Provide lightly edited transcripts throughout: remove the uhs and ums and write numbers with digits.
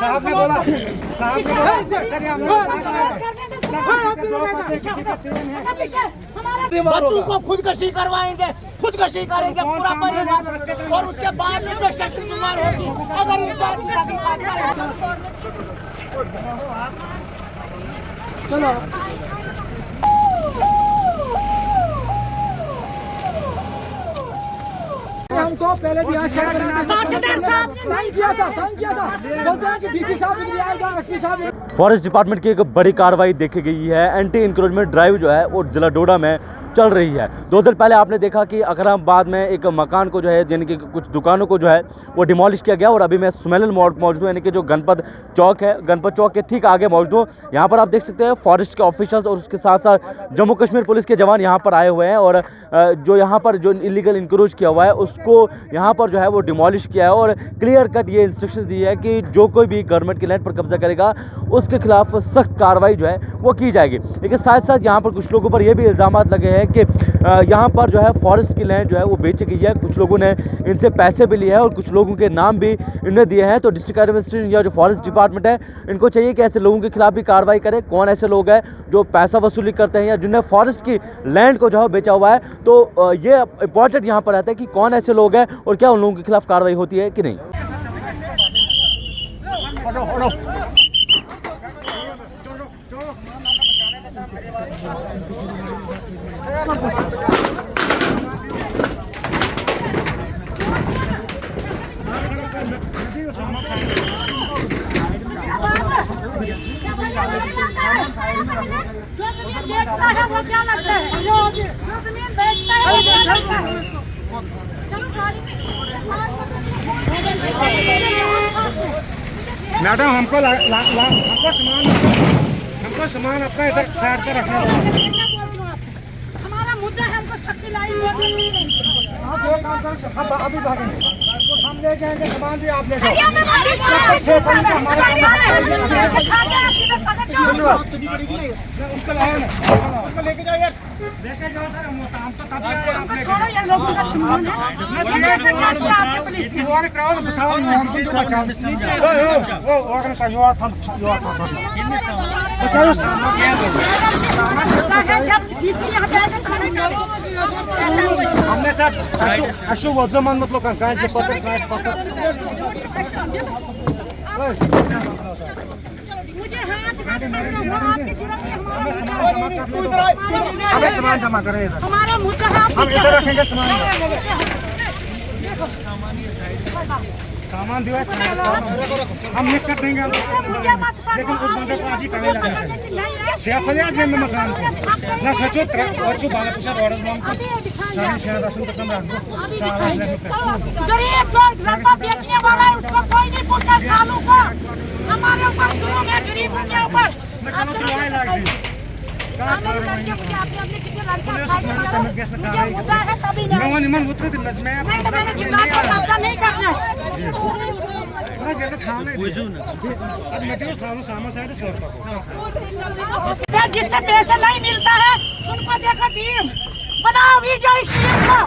साहब ने बोला बच्चों को खुदकशी करवाएंगे, खुदकशी करेंगे पूरा परिवार और उसके बाद में पेशेंट बीमार होगी अगर इस बात की चलो हमको पहले भी फॉरेस्ट डिपार्टमेंट की एक बड़ी कार्रवाई देखी गई है। एंटी इंक्रोचमेंट ड्राइव जो है वो जिला डोडा में चल रही है। 2 दिन पहले आपने देखा कि अकरामाबाद में एक मकान को जो है यानी कि कुछ दुकानों को जो है वो डिमोलिश किया गया और अभी मैं सुमेलन मोड़ मौजूद हूँ यानी कि जो गणपत चौक है, गणपत चौक के ठीक आगे मौजूद हूँ। यहाँ पर आप देख सकते हैं फॉरेस्ट के ऑफिसर्स और उसके साथ साथ जम्मू कश्मीर पुलिस के जवान यहाँ पर आए हुए हैं और जो यहाँ पर जो इलीगल इंक्रोच किया हुआ है उसको यहाँ पर जो है वो डिमोलिश किया है और क्लियर कट ये इंस्ट्रक्शन दी है कि जो कोई भी गवर्नमेंट की लैंड पर कब्जा करेगा उसके खिलाफ सख्त कार्रवाई जो है वो की जाएगी। लेकिन साथ साथ यहाँ पर कुछ लोगों पर ये भी इल्ज़ाम लगे हैं कि यहाँ पर जो है फॉरेस्ट की लैंड जो है वो बेची गई है। कुछ लोगों ने इनसे पैसे भी लिए हैं और कुछ लोगों के नाम भी इन्हें दिए हैं। तो डिस्ट्रिक्ट एडमिनिस्ट्रेशन या जो फॉरेस्ट डिपार्टमेंट है इनको चाहिए कि ऐसे लोगों के खिलाफ भी कार्रवाई करे। कौन ऐसे लोग हैं जो पैसा वसूली करते हैं या जिन्हें फॉरेस्ट की लैंड को जो है बेचा हुआ है, तो ये इंपॉर्टेंट यहाँ पर रहता है कि कौन ऐसे लोग हैं और क्या उन लोगों के खिलाफ कार्रवाई होती है कि नहीं। मैडम हमको सामान अपना इधर साइड पे रखना होगा। हमारा मुद्दा है, हमको सख्ती लाई अभी भागेंगे, हम ले जाएंगे सामान भी आप ले जाओ। उसको लेके जाओ यार, लेके जाओ सर। हम तो तब हमने सर अशु वजमान मतलब काय से पकड़ हमें सामान जमा करें इधर। हमारा मुद्दा है, हम इधर रखेंगे सामान दिया हम लिख कर देंगे, लेकिन उस बंदे को आज ही टाइम लगेगा। सेफलियात में मकान को ना सचो अच्छो बाला पुषा ऑर्डर मांग को सारी शहर राशन तक हम रख दो। गरीब जो लड़का बेचने वाला है उसको कोई नहीं पूछता। सालों को हमारे ऊपर जुल्म है, गरीबों के ऊपर। मैं चलो किराए लग दी निमन उतरे दिन में नहीं करना जिससे पैसे नहीं मिलता है उनको देखो टीम बनाओ वीडियो स्ट्रीम को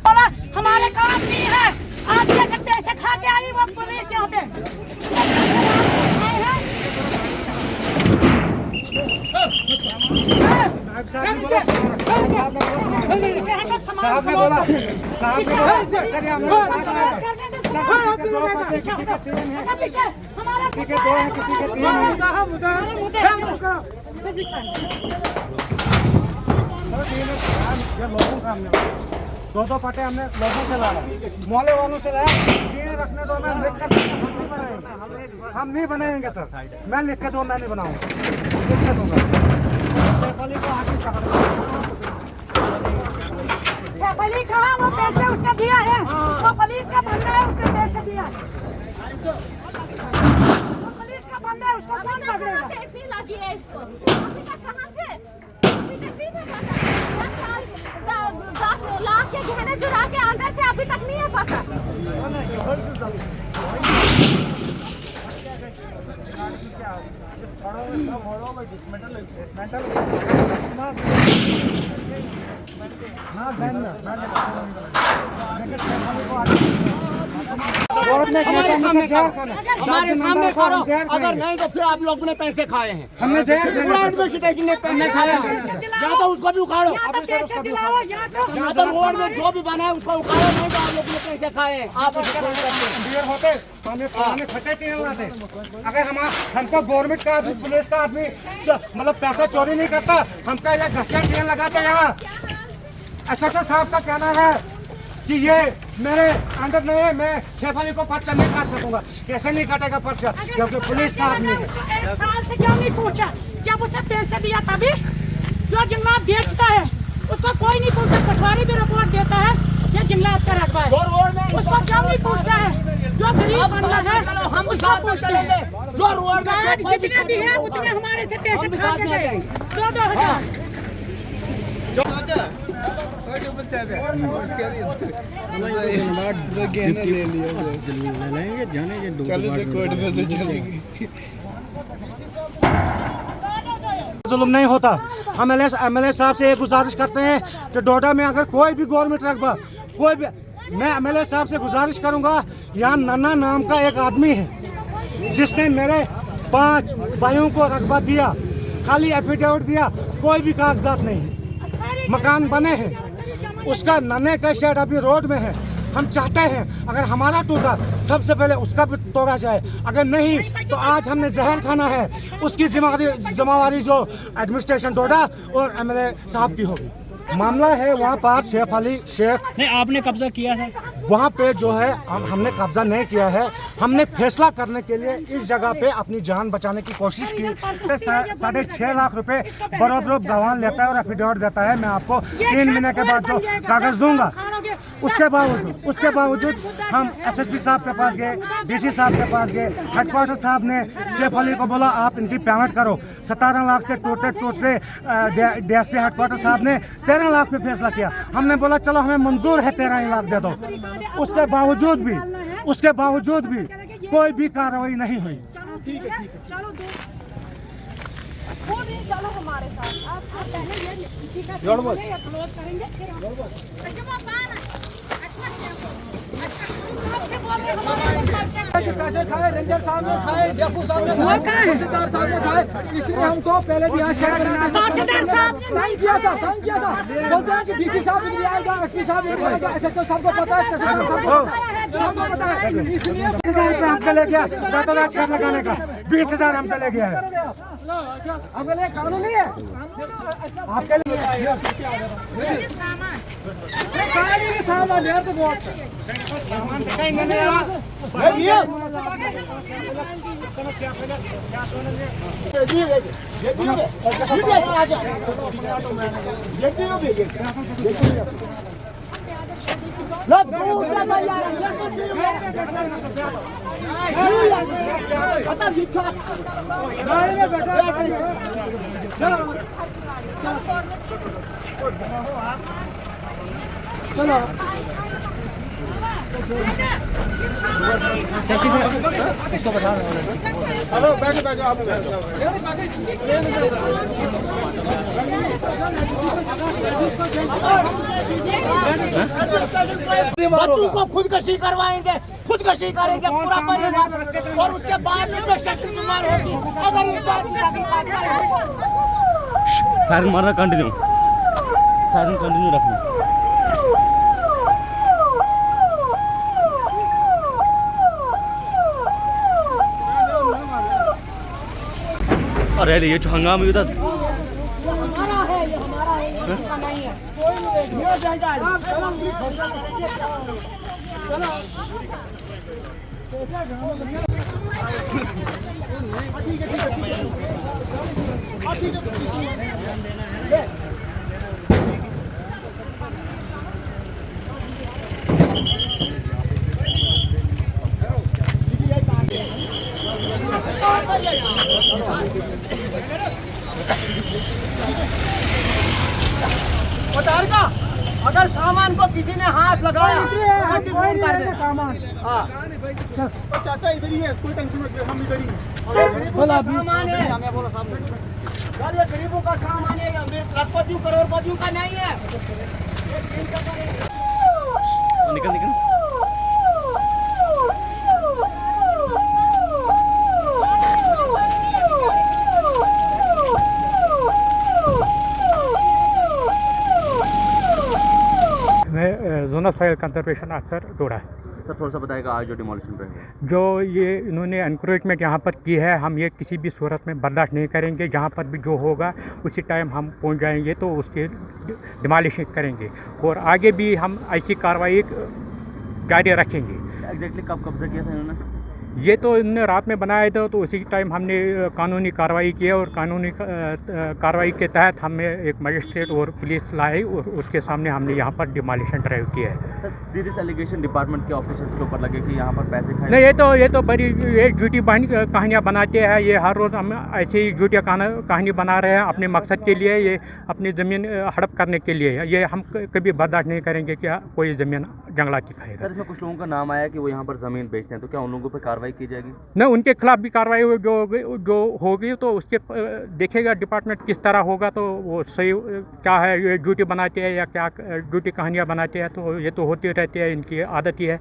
बोला हमारे काम की है। आज जैसे पैसे खा के आई वो पुलिस यहाँ पे साहब ने बोला किसी के 2 हैं किसी के 3 हैं। 2 पटे हमने लोगों से लाया, मोहल्ले वालों से लाया। 3 रखने दो, मैं लिख कर हम नहीं बनाएंगे सर। मैं लिख के दो, मैं नहीं बनाऊंगा, लिख के दूंगा। सैफली कहाँ वो पैसे उसने दिया है, वो पुलिस का बंदा है, उसने पैसे दिया है। वो पुलिस का बंदा है, उसको कौन पकड़ेगा? इतनी लगी है इसको अभी तक कहाँ थे? अभी तक नहीं पता। 10 लाख के गहने चुरा के अंदर से अभी तक नहीं है पता। भारत में हमारे सामने जहर करो, खाना। हमारे सामने हम करो, जहर अगर खाएंगे। नहीं तो फिर आप लोगों ने पैसे खाए हैं, हमने जहर पूरा इन्वेस्टिगेशन ने पैसे खाया है, या तो उसको भी उखाड़ो, या तो पैसे दिलाओ या तो रोड में जो भी बना है उसको उखाड़ो, नहीं तो आप लोगों ने पैसे खाए हैं। आप उसको फोन करते हैं। क्लियर होते हमें फटे क्लियर होते। अगर हमको गवर्नमेंट का आदमी, पुलिस का आदमी मतलब पैसा चोरी नहीं करता, हमका ये घटिया ट्रेन लगाते यहाँ। एसएचओ साहब का कहना है कि ये मेरे अंदर नहीं है, मैं सैफ अली को पर्चा नहीं काट सकूंगा। कैसे नहीं काटेगा पर्चा, क्योंकि पुलिस का आदमी है। एक साल से क्यों नहीं पूछा? जब उसे पैसे दिया तभी। जो जंगलात बेचता है उसको कोई नहीं पूछता, पटवारी भी रिपोर्ट देता है ये जंगलात का रकबा है, उसको क्यों नहीं पूछता है? जो गरीब बंदा है हम उसको साथ में पूछते हैं। चलेंगे, जो रोड गार्ड में जितने भी है उतने हमारे से पैसे हम खा साथ के में गए, जाएंगे। 2-2 हजार। जुल्म नहीं होता। हम एमएलए साहब से ये गुजारिश करते हैं कि डोडा में अगर कोई भी गवर्नमेंट रकबा, कोई भी, मैं एमएलए साहब से गुजारिश करूंगा, यहाँ नन्ना नाम का एक आदमी है जिसने मेरे 5 भाइयों को रकबा दिया, खाली एफिडेविट दिया, कोई भी कागजात नहीं, मकान बने हैं। उसका नन्हे का शेड अभी रोड में है। हम चाहते हैं अगर हमारा टूटा सबसे पहले उसका भी तोड़ा जाए, अगर नहीं तो आज हमने जहर खाना है, उसकी जिम्मेवारी जो एडमिनिस्ट्रेशन डोडा और एमएलए साहब की होगी। मामला है वहाँ पर सैफ अली शेख, नहीं आपने कब्जा किया है वहाँ पे जो है हमने कब्जा नहीं किया है। हमने फैसला करने के लिए इस जगह पे अपनी जान बचाने की कोशिश की। 6.5 लाख रुपए बराबर गवाह लेता है और एफिडेविट देता है। मैं आपको 3 महीने के बाद जो कागज दूंगा, उसके बावजूद हम एसएसपी साहब के पास गए, डीसी साहब के पास गए, हेडक्वार्टर साहब ने सैफ अली को बोला आप इनकी पेमेंट करो। 17 लाख से टूटते डीएसपी हेडक्वार्टर साहब ने 13 लाख पे फैसला किया। हमने बोला चलो हमें मंजूर है 13 लाख दे दो। उसके बावजूद भी कोई भी कार्रवाई नहीं हुई। चलो खुद ही चलो हमारे साथ। आप पहले ये किसी का अपलोड करेंगे फिर पैसे खाए, रेंजर साहब ने खाए, डेपू साहब ने खाए, तहसीलदार साहब ने खाए, इसलिए हमको पहले भी यहाँ शेयर करना तहसीलदार साहब ने तंग किया था। बोलते हैं कि डीसी साहब भी आएगा, एसपी साहब भी आएगा, एसएचओ साहब को पता है, तहसीलदार साहब को पता है, इसलिए 20,000 रुपये हमसे ले गया रातों रात शेड लगाने का। 20,000 हमसे ले गया है। अगले कानूनी है आपके लिए सामान यार तो बहुत सामान दिखाएंगे नहीं गाड़ी में बैठा चलो बच्चों को खुदकशी करवाएंगे, खुदकशी करेंगे पूरा परिवार, और उसके बाद में पेशेंट बीमार होगी। अगर इस बात सायरन मारना कंटिन्यू, सायरन कंटिन्यू रखना। अरे ये जो हंगामा हुआ था हमारा है, ये हमारा है, ये किसी का नहीं है। ये अगर सामान को किसी ने हाथ लगाया तो फोन कर दे। हाँ चाचा इधर ही है, कोई टेंशन मत, हम इधर ही हैं। गरीबों का सामान है, यार ये गरीबों का सामान है, लखपतियों करोड़पतियों का नहीं है। निकल निकल सॉइल कंजर्वेशन ऑफिसर डोडा। सर थोड़ा सा बताएगा आज जो डिमोलिशन रहेगा, जो ये इन्होंने एनक्रोचमेंट यहाँ पर की है, हम ये किसी भी सूरत में बर्दाश्त नहीं करेंगे। जहाँ पर भी जो होगा उसी टाइम हम पहुँच जाएंगे तो उसके डिमोलिशन करेंगे और आगे भी हम ऐसी कार्रवाई जारी रखेंगे। एग्जैक्टली कब कब्जा किया था इन्होंने? ये तो इन्होंने रात में बनाया था, तो उसी टाइम हमने कानूनी कार्रवाई की है और कानूनी कार्रवाई के तहत हमने एक मजिस्ट्रेट और पुलिस लाई और उसके सामने हमने यहाँ पर डिमोलिशन ड्राइव किया है। सर सीरियस एलिगेशन डिपार्टमेंट के ऑफिसर्स के ऊपर लगे कि यहाँ पर पैसे खाए। नहीं, ये तो बड़ी ये झूठी कहानियाँ बनाते हैं। ये हर रोज़ हम ऐसे ही झूठी कहानी बना रहे हैं अपने मकसद के लिए, ये अपनी ज़मीन हड़प करने के लिए। ये हम कभी बर्दाश्त नहीं करेंगे कि कोई ज़मीन जंगलाती खाएगा। सर इसमें कुछ लोगों का नाम आया कि वो यहाँ पर ज़मीन बेचते हैं, तो क्या उन लोगों पर कार्रवाई की जाएगी? नहीं, उनके खिलाफ भी कार्रवाई जो होगी तो उसके देखेगा डिपार्टमेंट किस तरह होगा, तो वो सही क्या है, ये झूठी बनाते हैं या क्या झूठी कहानियाँ बनाते हैं, तो ये तो होती रहती है, इनकी आदत ही है।